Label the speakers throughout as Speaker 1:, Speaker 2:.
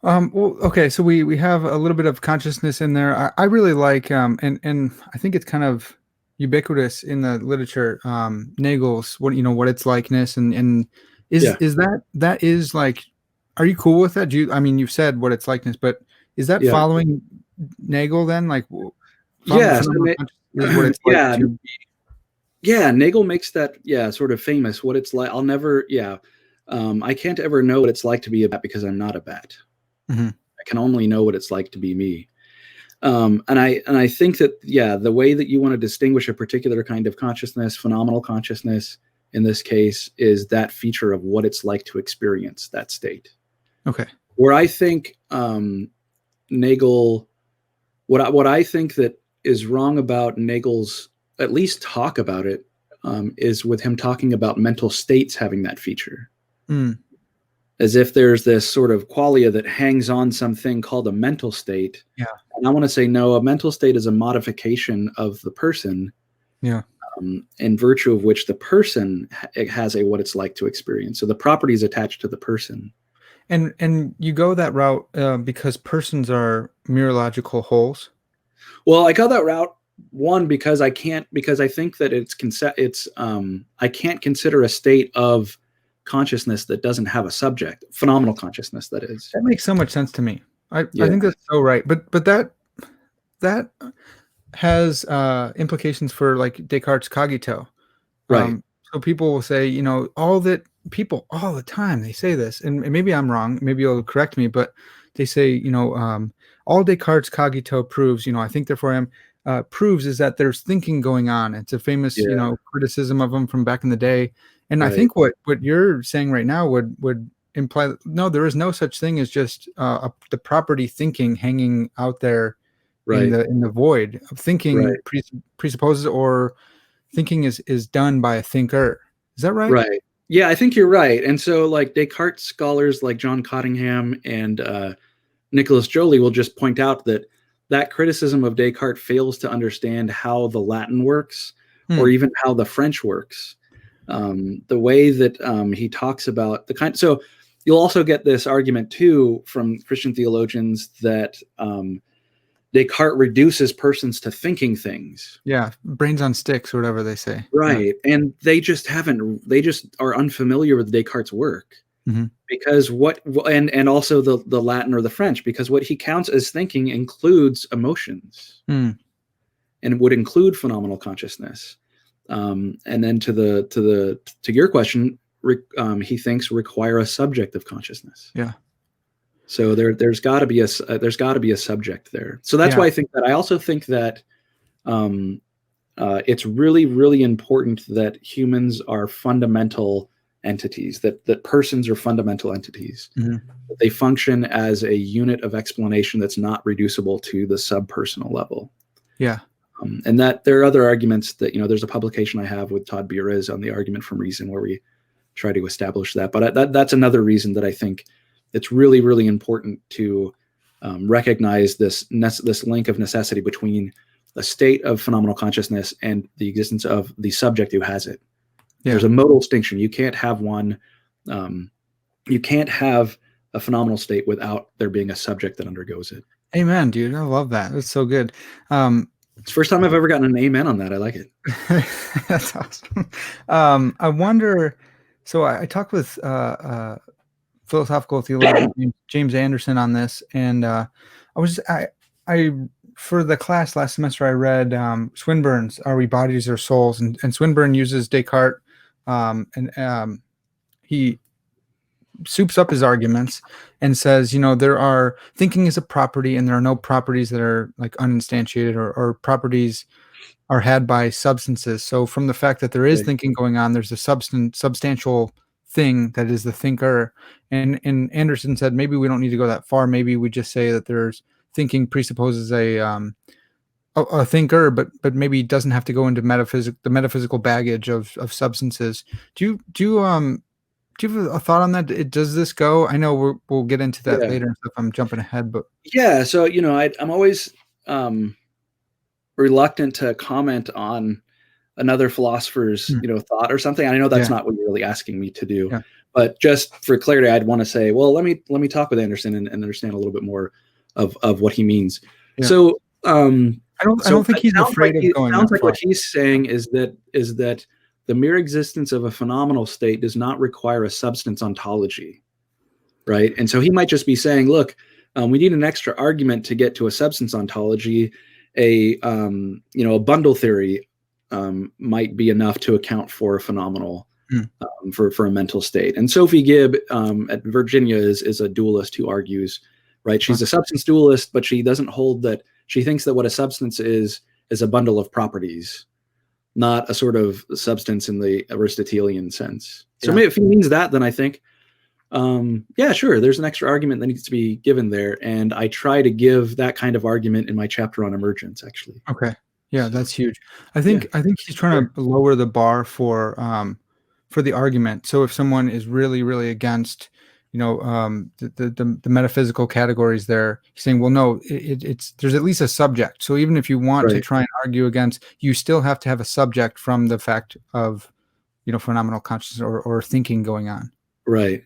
Speaker 1: Well, okay, so we have a little bit of consciousness in there. I really like and I think it's kind of ubiquitous in the literature. Nagel's what it's likeness and
Speaker 2: Yeah,
Speaker 1: is that is like, are you cool with that? I mean, you've said what it's likeness, but is that
Speaker 2: yeah,
Speaker 1: following Nagel then? Like
Speaker 2: yeah.
Speaker 1: phenomenal consciousness is what it's like
Speaker 2: Yeah,
Speaker 1: to
Speaker 2: yeah. Nagel makes that sort of famous. What it's like, I'll never. I can't ever know what it's like to be a bat because I'm not a bat.
Speaker 1: Mhm.
Speaker 2: I can only know what it's like to be me. And I think that the way that you want to distinguish a particular kind of consciousness, phenomenal consciousness, in this case, is that feature of what it's like to experience that state.
Speaker 1: Okay.
Speaker 2: Where I think Nagel, what I think that is wrong about Nagel's at least talk about it, is with him talking about mental states having that feature,
Speaker 1: Mm,
Speaker 2: as if there's this sort of qualia that hangs on something called a mental state.
Speaker 1: yeah.
Speaker 2: And I want to say, no, a mental state is a modification of the person,
Speaker 1: Yeah.
Speaker 2: in virtue of which the person has a what it's like to experience. So the property is attached to the person.
Speaker 1: And you go that route because persons are mirrological wholes.
Speaker 2: Well, I go that route one because I think that I can't consider a state of consciousness that doesn't have a subject, phenomenal consciousness, that is.
Speaker 1: That makes so much sense to me. I
Speaker 2: Yeah,
Speaker 1: think that's so right. But that has implications for like Descartes Cogito.
Speaker 2: right,
Speaker 1: So people will say, all that people all the time they say this, and maybe I'm wrong. Maybe you'll correct me, but they say, all Descartes Cogito proves, I think therefore I am, proves is that there's thinking going on. It's a famous,
Speaker 2: yeah,
Speaker 1: criticism of them from back in the day. And I
Speaker 2: right,
Speaker 1: think what you're saying right now would imply that, no, there is no such thing as just the property thinking hanging out there in
Speaker 2: right,
Speaker 1: the void.
Speaker 2: right,
Speaker 1: Thinking presupposes, or thinking is done by a thinker. Is that right?
Speaker 2: right. Yeah, I think you're right. And so, like, Descartes scholars like John Cottingham and Nicholas Joly will just point out that that criticism of Descartes fails to understand how the Latin works, or
Speaker 1: Hmm.
Speaker 2: even how the French works. The way that he talks about the kind. So you'll also get this argument too from Christian theologians that Descartes reduces persons to thinking things.
Speaker 1: Yeah, brains on sticks or whatever they say. Yeah.
Speaker 2: Right. And they just are unfamiliar with Descartes' work,
Speaker 1: Hmm.
Speaker 2: because and also the Latin or the French, because what he counts as thinking includes emotions
Speaker 1: Hmm.
Speaker 2: and would include phenomenal consciousness. And then to your question, he thinks require a subject of consciousness.
Speaker 1: Yeah.
Speaker 2: So there's got to be a subject there. So that's
Speaker 1: Yeah.
Speaker 2: why I also think that um, it's really, really important that humans are fundamental entities, that persons are fundamental entities,
Speaker 1: Hmm.
Speaker 2: that they function as a unit of explanation that's not reducible to the subpersonal level.
Speaker 1: Yeah.
Speaker 2: And that there are other arguments that, there's a publication I have with Todd Beerez on the argument from reason, where we try to establish that. But that's another reason that I think it's really, really important to recognize this link of necessity between a state of phenomenal consciousness and the existence of the subject who has it. There's
Speaker 1: Yeah.
Speaker 2: a modal distinction. You can't have one. Um, you can't have a phenomenal state without there being a subject that undergoes it.
Speaker 1: Amen, dude. I love that. That's so good. Um,
Speaker 2: It's the first time I've ever gotten an amen on that. I like it.
Speaker 1: that's awesome. I wonder. So I talked with philosophical theologian James Anderson on this, and I for the class last semester I read Swinburne's "Are We Bodies or Souls?" and Swinburne uses Descartes, and he soups up his arguments and says, there are thinking is a property, and there are no properties that are like uninstantiated, or properties are had by substances. So from the fact that there is
Speaker 2: Right.
Speaker 1: thinking going on, there's a substantial thing that is the thinker. And Anderson said maybe we don't need to go that far. Maybe we just say that there's thinking presupposes a thinker, but maybe doesn't have to go into the metaphysical baggage of substances. Do you have a thought on that? Does this go? I know we'll get into that
Speaker 2: Yeah.
Speaker 1: later and stuff. I'm jumping ahead, but
Speaker 2: Yeah. So, I'm always reluctant to comment on another philosopher's thought or something. I know that's not what you're really asking me to do, but just for clarity, I'd want to say, well, let me talk with Anderson and understand a little bit more of what he means. So
Speaker 1: I don't think he's afraid of going that far.
Speaker 2: What he's saying is that the mere existence of a phenomenal state does not require a substance ontology, right? And so he might just be saying, look, we need an extra argument to get to a substance ontology. A bundle theory might be enough to account for a phenomenal for a mental state. And Sophie Gibb at Virginia is a dualist who argues, right? She's a substance dualist, but she doesn't hold that. She thinks that what a substance is a bundle of properties, not a sort of substance in the Aristotelian sense. So maybe if he means that, then I think, sure, there's an extra argument that needs to be given there. And I try to give that kind of argument in my chapter on emergence, actually.
Speaker 1: Okay. Yeah, that's huge. I think he's trying to lower the bar for the argument. So if someone is really, really against, the metaphysical categories there, he's saying, well, no, it's there's at least a subject. So even if you want to try and argue against, you still have to have a subject from the fact of, phenomenal consciousness or thinking going on.
Speaker 2: Right.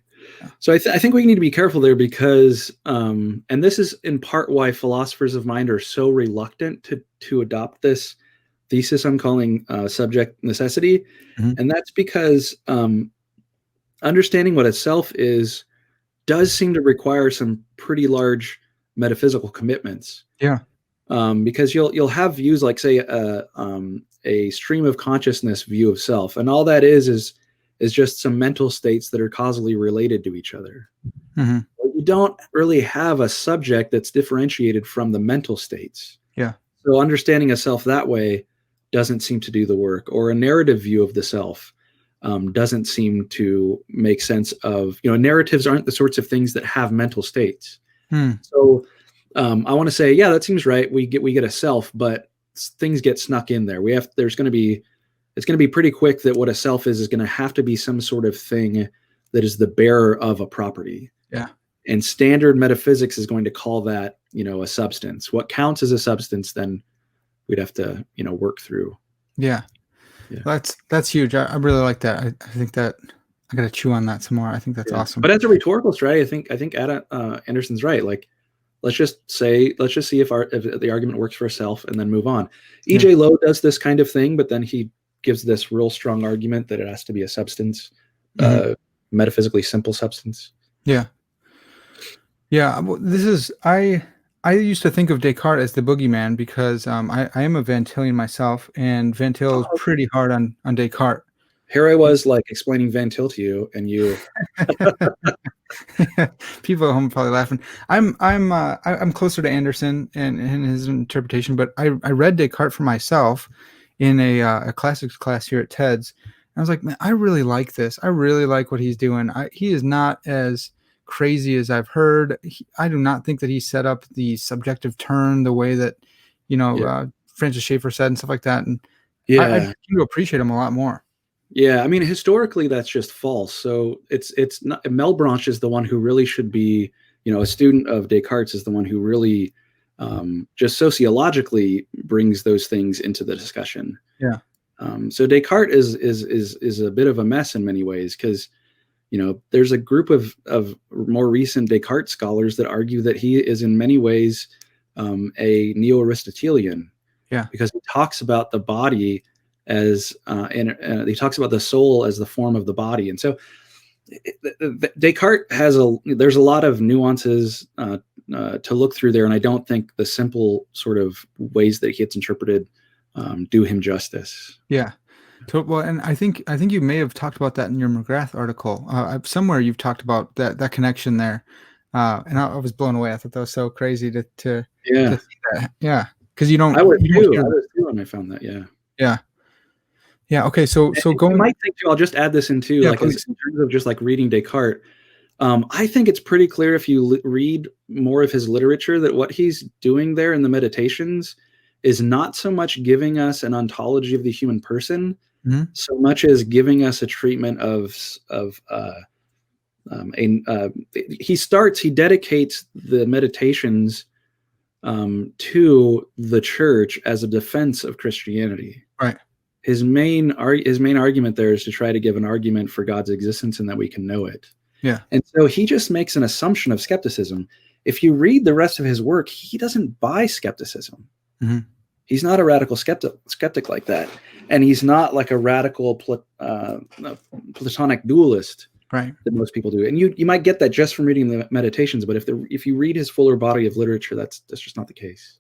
Speaker 2: So I think we need to be careful there because, and this is in part why philosophers of mind are so reluctant to adopt this thesis I'm calling subject necessity. And that's because understanding what a self is does seem to require some pretty large metaphysical commitments.
Speaker 1: Yeah.
Speaker 2: Because you'll have views like, say, a stream of consciousness view of self, and all that is just some mental states that are causally related to each other. But you don't really have a subject that's differentiated from the mental states.
Speaker 1: Yeah.
Speaker 2: So understanding a self that way doesn't seem to do the work, or a narrative view of the self doesn't seem to make sense of, narratives aren't the sorts of things that have mental states. So I want to say, yeah, that seems right. We get a self, but things get snuck in there. It's going to be pretty quick that what a self is going to have to be some sort of thing that is the bearer of a property.
Speaker 1: Yeah. And
Speaker 2: standard metaphysics is going to call that, a substance. What counts as a substance, then we'd have to, work through.
Speaker 1: Yeah. That's huge. I really like that. I think that I got to chew on that some more. I think that's awesome.
Speaker 2: But as a rhetorical strategy, I think Anderson's right. Like, let's just see if the argument works for a self and then move on. E.J. Lowe does this kind of thing, but then he gives this real strong argument that it has to be a substance, metaphysically simple substance. Yeah.
Speaker 1: Yeah. Well, I used to think of Descartes as the boogeyman because I am a Van Tillian myself, and Van Til is pretty hard on Descartes.
Speaker 2: Here I was like explaining Van Til to you, and you.
Speaker 1: People at home are probably laughing. I'm closer to Anderson and his interpretation, but I read Descartes for myself in a classics class here at TEDS. And I was like, man, I really like this. I really like what he's doing. He is not as crazy as I've heard. I do not think that he set up the subjective turn the way that, Francis Schaeffer said and stuff like that. And I do appreciate him a lot more.
Speaker 2: Yeah, I mean, historically, that's just false. So it's not. Malebranche is the one who really should be, a student of Descartes is the one who really just sociologically brings those things into the discussion.
Speaker 1: Yeah.
Speaker 2: So Descartes is a bit of a mess in many ways because, there's a group of more recent Descartes scholars that argue that he is in many ways a neo-Aristotelian.
Speaker 1: Yeah.
Speaker 2: Because he talks about the body as he talks about the soul as the form of the body. And so Descartes there's a lot of nuances to look through there. And I don't think the simple sort of ways that he gets interpreted do him justice.
Speaker 1: Yeah. Well, and I think you may have talked about that in your McGrath article. Somewhere you've talked about that connection there. And I was blown away. I thought that was so crazy to see that. Yeah. Because you don't.
Speaker 2: I was too when I found that. Yeah.
Speaker 1: Yeah. Yeah. Okay. So going.
Speaker 2: You might think too. I'll just add this in too. In terms of just like reading Descartes, I think it's pretty clear if you read more of his literature that what he's doing there in the Meditations is not so much giving us an ontology of the human person, so much as giving us a treatment he dedicates the Meditations to the church as a defense of Christianity.
Speaker 1: Right.
Speaker 2: his main argument there is to try to give an argument for God's existence and that we can know it.
Speaker 1: Yeah.
Speaker 2: And so he just makes an assumption of skepticism. If you read the rest of his work, he doesn't buy skepticism.
Speaker 1: Mm-hmm.
Speaker 2: He's not a radical skeptic like that. And he's not like a radical Platonic dualist,
Speaker 1: right,
Speaker 2: that most people do. And you might get that just from reading the Meditations, but if you read his fuller body of literature, that's just not the case.